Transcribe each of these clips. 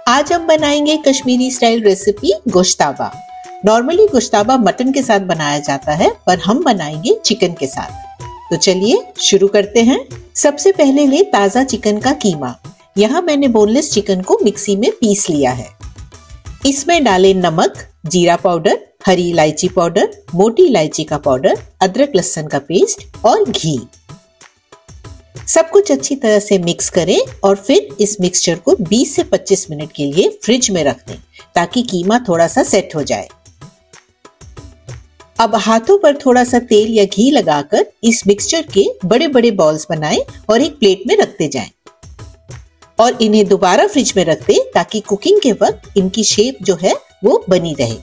आज हम बनाएंगे Kashmiri style recipe gushtaba. Normally gushtaba mutton के साथ बनाया जाता है, पर हम बनाएंगे चिकन के साथ। तो चलिए शुरू करते हैं। सबसे पहले ले ताजा चिकन का कीमा। यहाँ मैंने बोनलेस चिकन को मिक्सी में पीस लिया है। इसमें डालें नमक, जीरा पाउडर, हरी इलायची पाउडर, मोटी इलायची का पाउडर, अदरक लहसुन का पेस्ट और घी। सब कुछ अच्छी तरह से मिक्स करें और फिर इस मिक्सचर को 20 से 25 मिनट के लिए फ्रिज में रख दें ताकि कीमा थोड़ा सा सेट हो जाए। अब हाथों पर थोड़ा सा तेल या घी लगाकर इस मिक्सचर के बड़े बड़े बॉल्स बनाएं और एक प्लेट में रखते जाएं और इन्हें दोबारा फ्रिज में रख दें ताकि कुकिंग के वक्त इनकी शेप जो है वो बनी रहे।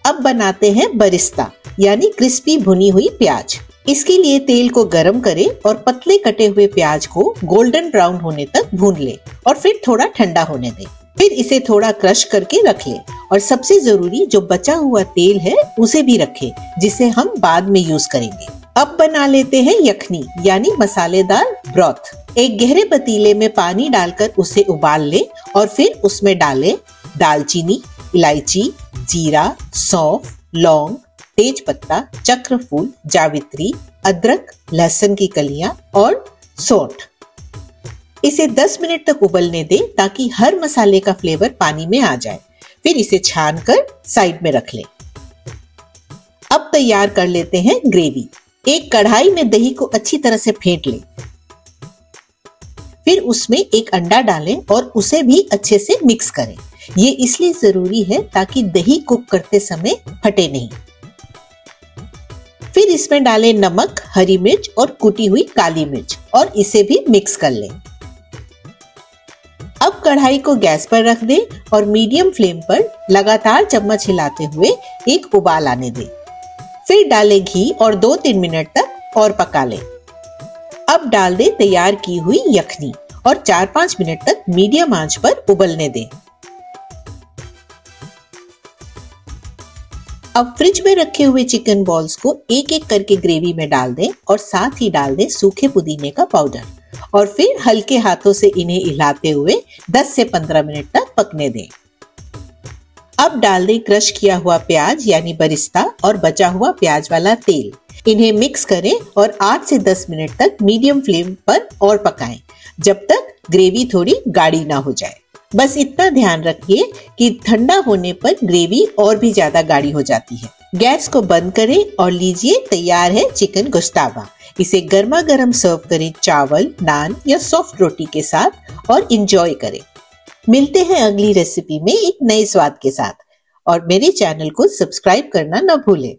अब बनाते हैं बरिस्ता यानी क्रिस्पी भुनी हुई प्याज। इसके लिए तेल को गरम करें और पतले कटे हुए प्याज को गोल्डन ब्राउन होने तक भून लें और फिर थोड़ा ठंडा होने दें। फिर इसे थोड़ा क्रश करके रख लें और सबसे जरूरी जो बचा हुआ तेल है उसे भी रखें, जिसे हम बाद में यूज करेंगे। अब बना लेते हैं यखनी यानी मसालेदार ब्रॉथ। एक गहरे पतीले में पानी डालकर उसे उबाल लें और फिर उसमें डालें दालचीनी, इलायची, जीरा, सौंफ, लौंग, तेज पत्ता, चक्रफूल, जावित्री, अदरक, लहसुन की कलियां और सौंठ। इसे 10 मिनट तक उबलने दें ताकि हर मसाले का फ्लेवर पानी में आ जाए। फिर इसे छान कर साइड में रख लें। अब तैयार कर लेते हैं ग्रेवी। एक कढ़ाई में दही को अच्छी तरह से फेंट लें। फिर उसमें एक अंडा डालें और उसे भी अच्छे से मिक्स करें। ये इसलिए जरूरी है ताकि दही कुक करते समय फटे नहीं। फिर इसमें डालें नमक, हरी मिर्च और कुटी हुई काली मिर्च और इसे भी मिक्स कर लें। अब कढ़ाई को गैस पर रख दें और मीडियम फ्लेम पर लगातार चम्मच हिलाते हुए एक उबाल आने दें। फिर डालें घी और 2-3 मिनट तक और पका लें। अब डाल दें तैयार की हुई यखनी और 4-5 मिनट तक मीडियम आंच पर उबलने दें। अब फ्रिज में रखे हुए चिकन बॉल्स को एक एक करके ग्रेवी में डाल दें और साथ ही डाल दें सूखे पुदीने का पाउडर और फिर हल्के हाथों से इन्हें हिलाते हुए 10 से 15 मिनट तक पकने दें। अब डाल दें क्रश किया हुआ प्याज यानी बरिस्ता और बचा हुआ प्याज वाला तेल। इन्हें मिक्स करें और 8 से 10 मिनट तक मीडियम फ्लेम पर और पकाएं जब तक ग्रेवी थोड़ी गाढ़ी ना हो जाए। बस इतना ध्यान रखिए कि ठंडा होने पर ग्रेवी और भी ज्यादा गाढ़ी हो जाती है। गैस को बंद करें और लीजिए तैयार है चिकन गोश्ताबा। इसे गर्मा गर्म सर्व करें चावल, नान या सॉफ्ट रोटी के साथ और इंजॉय करें। मिलते हैं अगली रेसिपी में एक नए स्वाद के साथ और मेरे चैनल को सब्सक्राइब करना न भूलें।